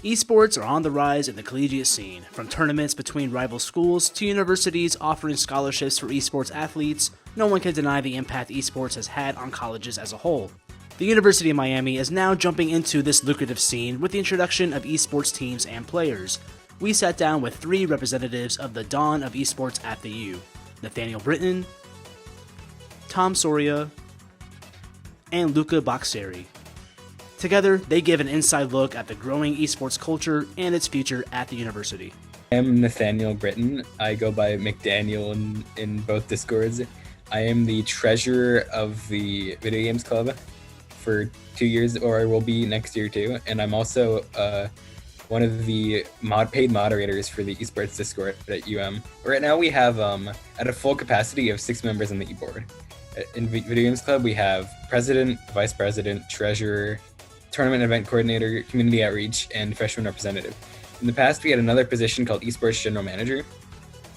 Esports are on the rise in the collegiate scene, from tournaments between rival schools to universities offering scholarships for esports athletes. No one can deny the impact esports has had on colleges as a whole. The University of Miami is now jumping into this lucrative scene with the introduction of esports teams and players. We sat down with 3 representatives of the dawn of esports at the U: Nathaniel Britton, Tom Soria, and Luca Boxeri. Together, they give an inside look at the growing esports culture and its future at the university. I'm Nathaniel Britton. I go by McDaniel in both Discords. I am the treasurer of the Video Games Club for 2 years, or I will be next year too. And I'm also one of the paid moderators for the Esports Discord at UM. Right now we have, at a full capacity of 6 members on the e-board. In Video Games Club, we have president, vice president, treasurer, tournament event coordinator, community outreach, and freshman representative. In the past, we had another position called Esports General Manager,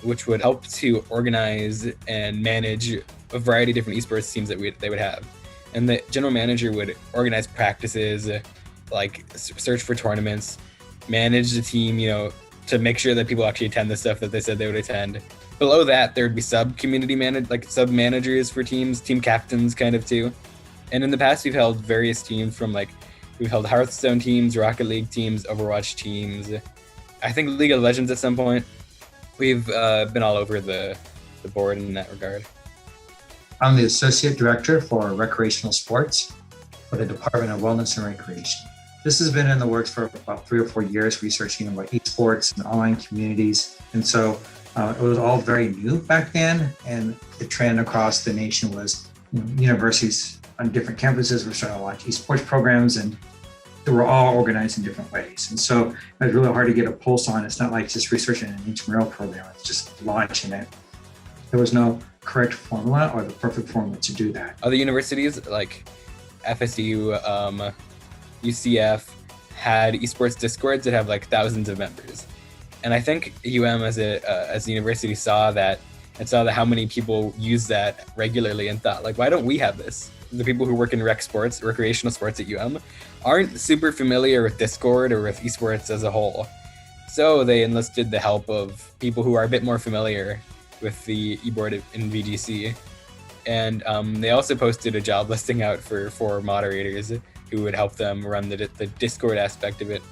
which would help to organize and manage a variety of different esports teams that they would have. And the general manager would organize practices, like search for tournaments, manage the team, to make sure that people actually attend the stuff that they said they would attend. Below that, there would be sub managers for teams, team captains kind of too. And in the past, we've held various teams we've held Hearthstone teams, Rocket League teams, Overwatch teams, I think League of Legends at some point. We've been all over the board in that regard. I'm the Associate Director for Recreational Sports for the Department of Wellness and Recreation. This has been in the works for about 3 or 4 years, researching about esports and online communities. And so it was all very new back then. And the trend across the nation was universities on different campuses were starting to launch esports programs, and they were all organized in different ways. And so it was really hard to get a pulse on. It's not like just researching an intramural program, it's just launching it. There was no correct formula or the perfect formula to do that. Other universities like FSU, UCF had esports discords that have thousands of members. And I think UM as a university saw that how many people use that regularly and thought, why don't we have this? The people who work in recreational sports at UM, aren't super familiar with Discord or with esports as a whole. So they enlisted the help of people who are a bit more familiar with the e-board in VGC. And they also posted a job listing out for moderators who would help them run the Discord aspect of it.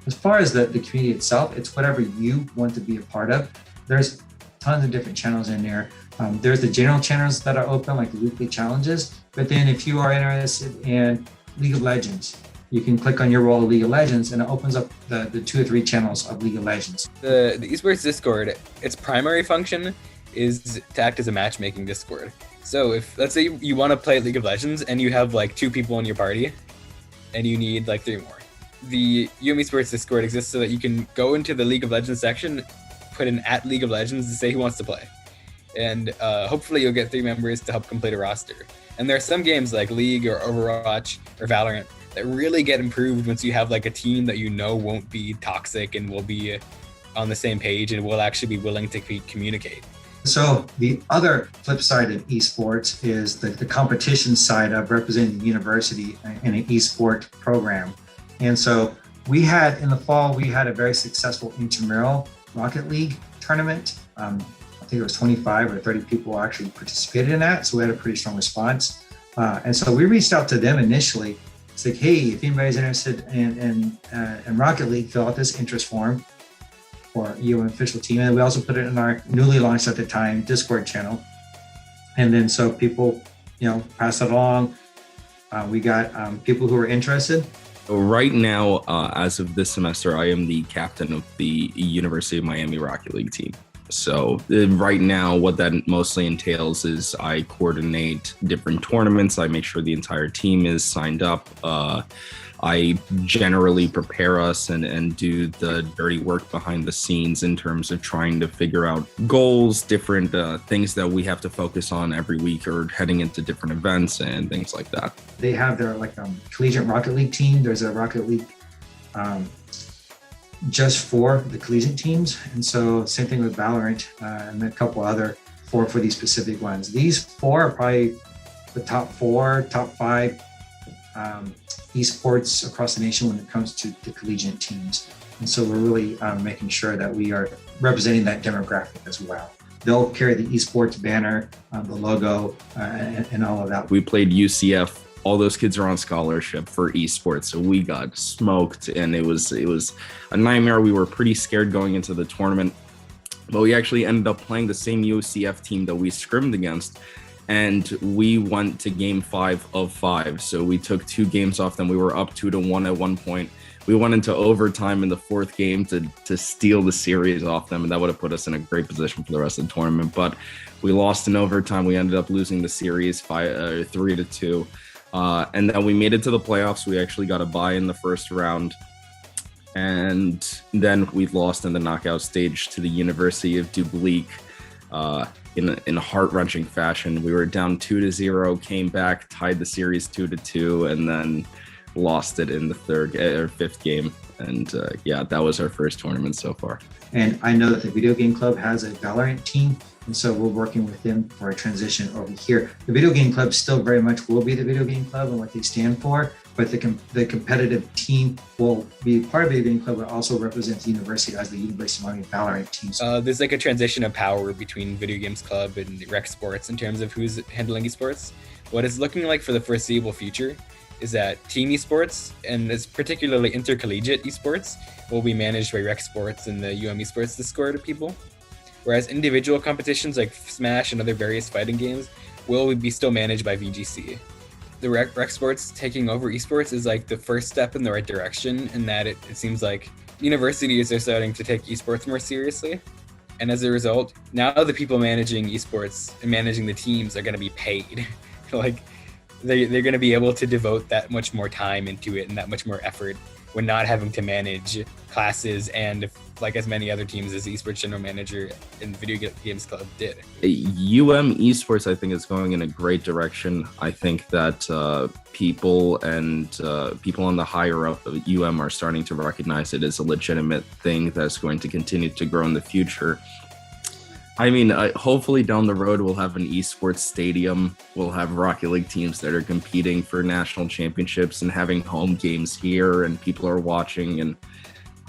As far as the community itself, it's whatever you want to be a part of. There's tons of different channels in there. There's the general channels that are open, like the weekly challenges. But then if you are interested in League of Legends, you can click on your role of League of Legends and it opens up the 2 or 3 channels of League of Legends. The Esports Discord, its primary function is to act as a matchmaking Discord. So if, let's say you want to play League of Legends and you have 2 people in your party and you need 3 more. The UM Esports Discord exists so that you can go into the League of Legends section, put in @League of Legends to say who wants to play. And hopefully you'll get 3 members to help complete a roster. And there are some games like League or Overwatch or Valorant that really get improved once you have a team that won't be toxic and will be on the same page and will actually be willing to communicate. So the other flip side of esports is the competition side of representing the university in an esport program. And so in the fall, we had a very successful intramural Rocket League tournament. I think it was 25 or 30 people actually participated in that. So we had a pretty strong response. And so we reached out to them initially. It's like, hey, if anybody's interested in Rocket League, fill out this interest form for UM official team. And we also put it in our newly launched at the time Discord channel. And then so people, pass it along. We got people who are interested. Right now, as of this semester, I am the captain of the University of Miami Rocket League team. So right now, what that mostly entails is I coordinate different tournaments. I make sure the entire team is signed up. I generally prepare us and do the dirty work behind the scenes in terms of trying to figure out goals, different things that we have to focus on every week or heading into different events and things like that. They have their collegiate Rocket League team. There's a Rocket League just for the collegiate teams. And so same thing with Valorant and a couple other for these specific ones. These 4 are probably the top 4, top 5 esports across the nation when it comes to the collegiate teams. And so we're really making sure that we are representing that demographic as well. They'll carry the esports banner, the logo, and all of that. We played UCF. All those kids are on scholarship for esports, so we got smoked, and it was a nightmare. We were pretty scared going into the tournament, but we actually ended up playing the same UCF team that we scrimmed against, and we went to game 5 of 5. So we took 2 games off them. We were up 2-1 at one point. We went into overtime in the 4th game to steal the series off them, and that would have put us in a great position for the rest of the tournament. But we lost in overtime. We ended up losing the series 3-2. And then we made it to the playoffs. We actually got a bye in the first round. And then we lost in the knockout stage to the University of Dublin in a heart-wrenching fashion. We were down 2-0, came back, tied the series 2-2, and then lost it in the 5th game. And yeah, that was our first tournament so far. And I know that the Video Game Club has a Valorant team, and so we're working with them for a transition over here. The Video Game Club still very much will be the Video Game Club and what they stand for, but the competitive team will be part of the Video Game Club, but also represents the university as the University of Miami Valorant team. There's like a transition of power between Video Games Club and Rec Sports in terms of who's handling esports. What it's looking like for the foreseeable future is that team esports, and it's particularly intercollegiate esports, will be managed by Rec Sports and the Esports Discord people. Whereas individual competitions like Smash and other various fighting games will be still managed by VGC. The Rec Sports taking over esports is like the first step in the right direction, in that it seems like universities are starting to take esports more seriously. And as a result, now the people managing esports and managing the teams are going to be paid. Like, they're going to be able to devote that much more time into it and that much more effort when not having to manage classes and like as many other teams as esports general manager in Video Games Club did. Esports, I think, is going in a great direction. I think that people on the higher up of are starting to recognize it as a legitimate thing that's going to continue to grow in the future. I mean, hopefully down the road, we'll have an esports stadium. We'll have Rocket League teams that are competing for national championships and having home games here, and people are watching. And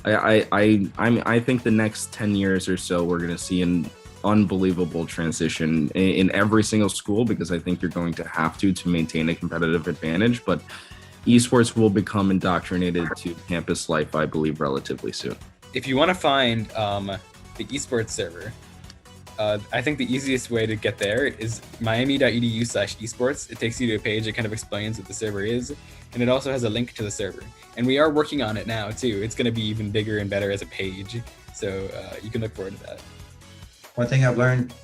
I think the next 10 years or so, we're going to see an unbelievable transition in every single school, because I think you're going to have to maintain a competitive advantage. But esports will become indoctrinated to campus life, I believe, relatively soon. If you want to find the esports server, I think the easiest way to get there is miami.edu/esports. It takes you to a page that kind of explains what the server is, and it also has a link to the server. And we are working on it now too. It's going to be even bigger and better as a page, so you can look forward to that. One thing I've learned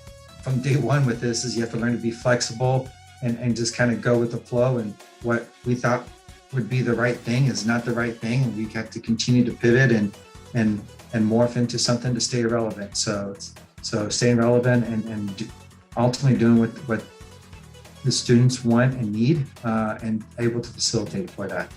from day one with this is you have to learn to be flexible and just kind of go with the flow, and what we thought would be the right thing is not the right thing, and we have to continue to pivot and morph into something to stay relevant. So staying relevant and ultimately doing what the students want and need, and able to facilitate for them.